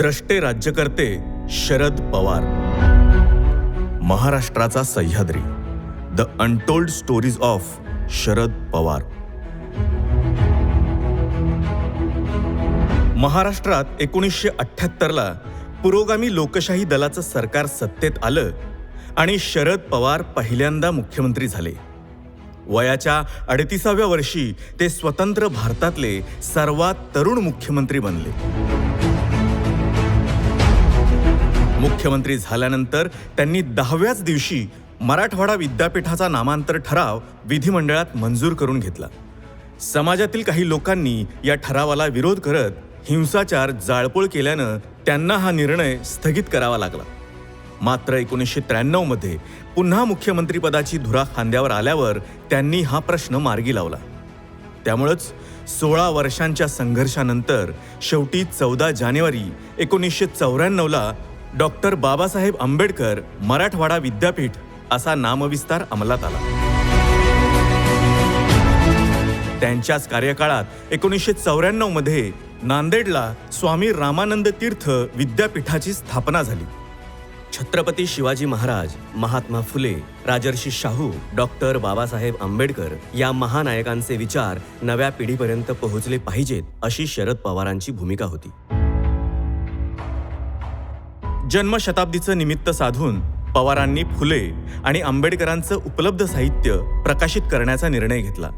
द्रष्टे राज्यकर्ते शरद पवार. महाराष्ट्राचा Sahyadri. The untold stories of Sharad Pawar. महाराष्ट्रात 1978ला पुरोगामी लोकशाही दलाचं सरकार सत्तेत आलं आणि शरद पवार पहिल्यांदा मुख्यमंत्री झाले. वयाच्या 38व्या वर्षी ते स्वतंत्र भारतातले सर्वात तरुण मुख्यमंत्री बनले. मुख्यमंत्री झाल्यानंतर त्यांनी 10व्याच दिवशी मराठवाडा विद्यापीठाचा नामांतर ठराव विधिमंडळात मंजूर करून घेतला. समाजातील काही लोकांनी या ठरावाला विरोध करत हिंसाचार, जाळपोळ केल्यानं त्यांना हा निर्णय स्थगित करावा लागला. मात्र 1993 मध्ये पुन्हा मुख्यमंत्रीपदाची धुरा खांद्यावर आल्यावर त्यांनी हा प्रश्न मार्गी लावला. त्यामुळेच 16 वर्षांच्या संघर्षानंतर शेवटी 14 जानेवारी 1994ला डॉक्टर बाबासाहेब आंबेडकर मराठवाडा विद्यापीठ असा नामविस्तार अंमलात आला. त्यांच्याच कार्यकाळात 1994 मध्ये नांदेडला स्वामी रामानंद तीर्थ विद्यापीठाची स्थापना झाली. छत्रपती शिवाजी महाराज, महात्मा फुले, राजर्षी शाहू, डॉक्टर बाबासाहेब आंबेडकर या महानायकांचे विचार नव्या पिढीपर्यंत पोहोचले पाहिजेत अशी शरद पवारांची भूमिका होती. जन्मशताब्दीचं निमित्त साधून पवारांनी फुले आणि आंबेडकरांचं उपलब्ध साहित्य प्रकाशित करण्याचा निर्णय घेतला.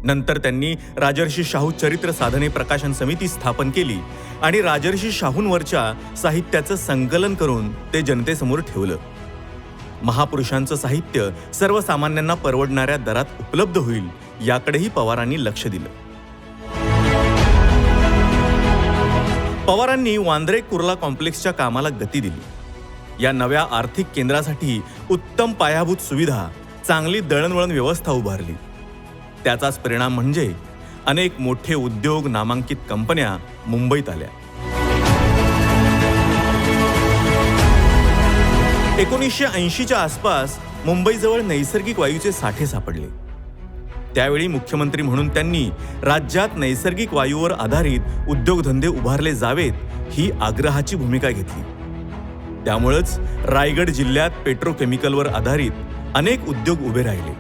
नंतर त्यांनी राजर्षी शाहू चरित्र साधने प्रकाशन समिती स्थापन केली आणि राजर्षी शाहूंवरच्या साहित्याचं संकलन करून ते जनतेसमोर ठेवलं. महापुरुषांचं साहित्य सर्वसामान्यांना परवडणाऱ्या दरात उपलब्ध होईल याकडेही पवारांनी लक्ष दिलं. पवारांनी वांद्रे कुर्ला कॉम्प्लेक्सच्या कामाला गती दिली. या नव्या आर्थिक केंद्रासाठी उत्तम पायाभूत सुविधा, चांगली दळणवळण व्यवस्था उभारली. त्याचाच परिणाम म्हणजे अनेक मोठे उद्योग, नामांकित कंपन्या मुंबईत आल्या. 1980च्या आसपास मुंबईजवळ नैसर्गिक वायूचे साठे सापडले. त्यावेळी मुख्यमंत्री म्हणून त्यांनी राज्यात नैसर्गिक वायूवर आधारित उद्योगधंदे उभारले जावेत ही आग्रहाची भूमिका घेतली. त्यामुळेच रायगड जिल्ह्यात पेट्रोकेमिकलवर आधारित अनेक उद्योग उभे राहिले.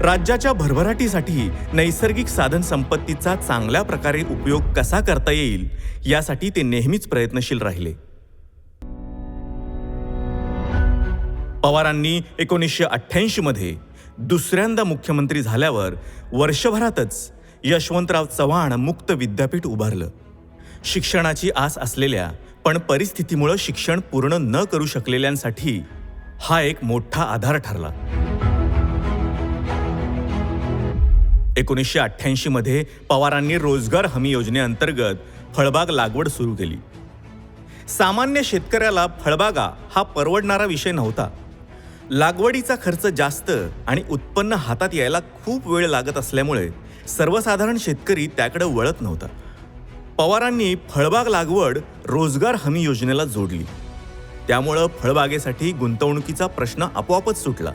राज्याच्या भरभराटीसाठी नैसर्गिक साधन संपत्तीचा चांगल्या प्रकारे उपयोग कसा करता येईल यासाठी ते नेहमीच प्रयत्नशील राहिले. पवारांनी 1988 मध्ये दुसऱ्यांदा मुख्यमंत्री झाल्यावर वर्षभरातच यशवंतराव चव्हाण मुक्त विद्यापीठ उभारलं. शिक्षणाची आस असलेल्या पण परिस्थितीमुळे शिक्षण पूर्ण न करू शकलेल्यांसाठी हा एक मोठा आधार ठरला. 1988 मध्ये पवारांनी रोजगार हमी योजनेअंतर्गत फळबाग लागवड सुरू केली. सामान्य शेतकऱ्याला फळबागा हा परवडणारा विषय नव्हता. लागवडीचा खर्च जास्त आणि उत्पन्न हातात यायला खूप वेळ लागत असल्यामुळे सर्वसाधारण शेतकरी त्याकडे वळत नव्हता. पवारांनी फळबाग लागवड रोजगार हमी योजनेला जोडली. त्यामुळं फळबागेसाठी गुंतवणुकीचा प्रश्न आपोआपच सुटला.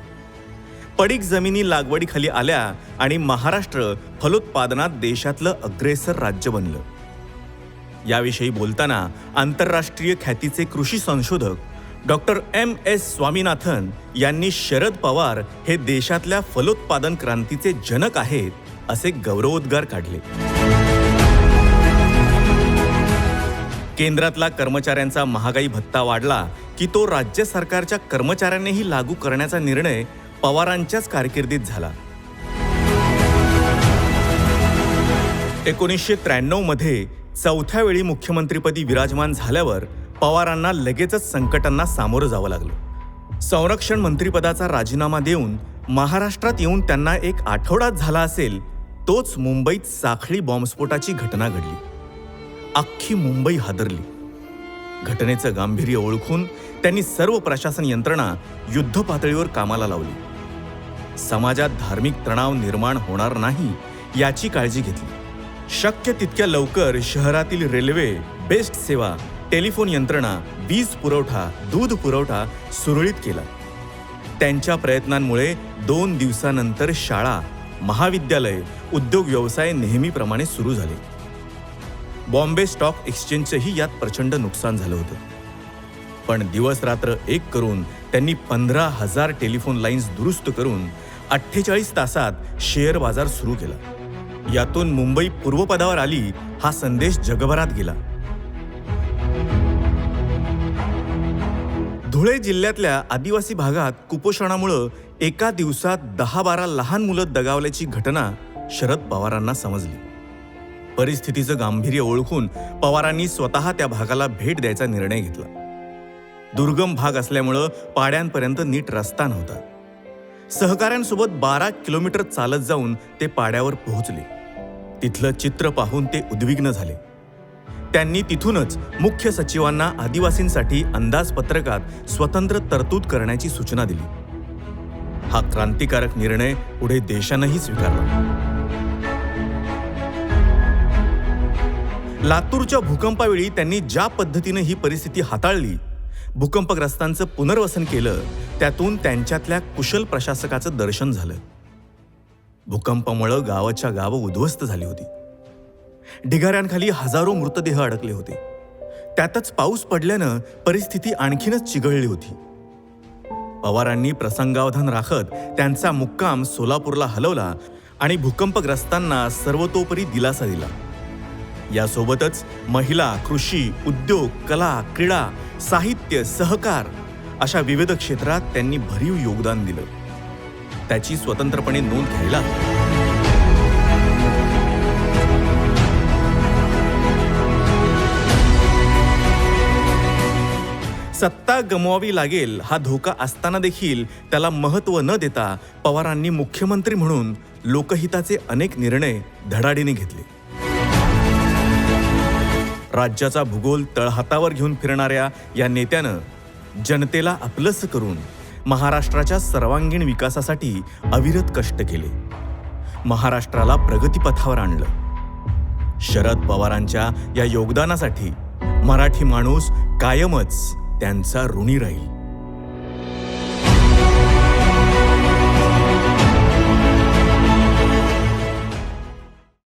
पडीक जमिनी लागवडीखाली आल्या आणि महाराष्ट्र फलोत्पादनात देशातलं अग्रेसर राज्य बनलं. याविषयी बोलताना आंतरराष्ट्रीय ख्यातीचे कृषी संशोधक डॉक्टर MS स्वामीनाथन यांनी शरद पवार हे देशातल्या फलोत्पादन क्रांतीचे जनक आहेत असे गौरवोद्गार काढले. केंद्रातला कर्मचाऱ्यांचा महागाई भत्ता वाढला की तो राज्य सरकारच्या कर्मचाऱ्यांनीही लागू करण्याचा निर्णय पवारांच्याच कारकिर्दीत झाला. 1993 मध्ये चौथ्या वेळी मुख्यमंत्रीपदी विराजमान झाल्यावर पवारांना लगेचच संकटांना सामोरं जावं लागलं. संरक्षण मंत्रिपदाचा राजीनामा देऊन महाराष्ट्रात येऊन त्यांना 1 आठवडाच झाला असेल तोच मुंबईत साखळी बॉम्बस्फोटाची घटना घडली. अख्खी मुंबई हादरली. घटनेचं गांभीर्य ओळखून त्यांनी सर्व प्रशासन यंत्रणा युद्धपातळीवर कामाला लावली. समाजात धार्मिक तणाव निर्माण होणार नाही याची काळजी घेतली. शक्य तितक्या लवकर शहरातील रेल्वे, बेस्ट सेवा, टेलिफोन यंत्रणा, वीज पुरवठा, दूध पुरवठा सुरळीत केला. त्यांच्या प्रयत्नांमुळे 2 दिवसानंतर शाळा, महाविद्यालय, उद्योग व्यवसाय नेहमीप्रमाणे सुरू झाले. बॉम्बे स्टॉक एक्सचेंजचंही यात प्रचंड नुकसान झालं होतं. पण दिवस रात्र एक करून त्यांनी 15,000 टेलिफोन लाईन्स दुरुस्त करून 48 तासात शेअर बाजार सुरू केला. यातून मुंबई पूर्वपदावर आली हा संदेश जगभरात गेला. धुळे जिल्ह्यातल्या आदिवासी भागात कुपोषणामुळे एका दिवसात 10-12 लहान मुलं दगावल्याची घटना शरद पवारांना समजली. परिस्थितीचं गांभीर्य ओळखून पवारांनी स्वतः त्या भागाला भेट द्यायचा निर्णय घेतला. दुर्गम भाग असल्यामुळं पाड्यांपर्यंत नीट रस्ता नव्हता. सहकाऱ्यांसोबत 12 किलोमीटर चालत जाऊन ते पाड्यावर पोहोचले. तिथलं चित्र पाहून ते उद्विग्न झाले. त्यांनी तिथूनच मुख्य सचिवांना आदिवासींसाठी अंदाजपत्रकात स्वतंत्र तरतूद करण्याची सूचना दिली. हा क्रांतिकारक निर्णय पुढे देशानंही स्वीकारला. लातूरच्या भूकंपावेळी त्यांनी ज्या पद्धतीने ही परिस्थिती हाताळली, भूकंपग्रस्तांचं पुनर्वसन केलं, त्यातून त्यांच्यातल्या कुशल प्रशासकाचं दर्शन झालं. भूकंपामुळं गावाच्या गावं उद्ध्वस्त झाली होती. ढिगाऱ्यांखाली हजारो मृतदेह अडकले होते. त्यातच पाऊस पडल्यानं परिस्थिती आणखीनच चिघळली होती. पवारांनी प्रसंगावधान राखत त्यांचा मुक्काम सोलापूरला हलवला आणि भूकंपग्रस्तांना सर्वतोपरी दिलासा दिला. यासोबतच महिला, कृषी, उद्योग, कला, क्रीडा, साहित्य, सहकार अशा विविध क्षेत्रात त्यांनी भरीव योगदान दिलं. त्याची स्वतंत्रपणे नोंद घ्यायला हवी. सत्ता गमवावी लागेल हा धोका असताना देखील त्याला महत्त्व न देता पवारांनी मुख्यमंत्री म्हणून लोकहिताचे अनेक निर्णय धडाडीने घेतले. राज्याचा भूगोल तळहातावर घेऊन फिरणाऱ्या या नेत्यानं जनतेला आपलंसं करून महाराष्ट्राच्या सर्वांगीण विकासासाठी अविरत कष्ट केले. महाराष्ट्राला प्रगतीपथावर आणलं. शरद पवारांच्या या योगदानासाठी मराठी माणूस कायमच त्यांचा ऋणी राहील.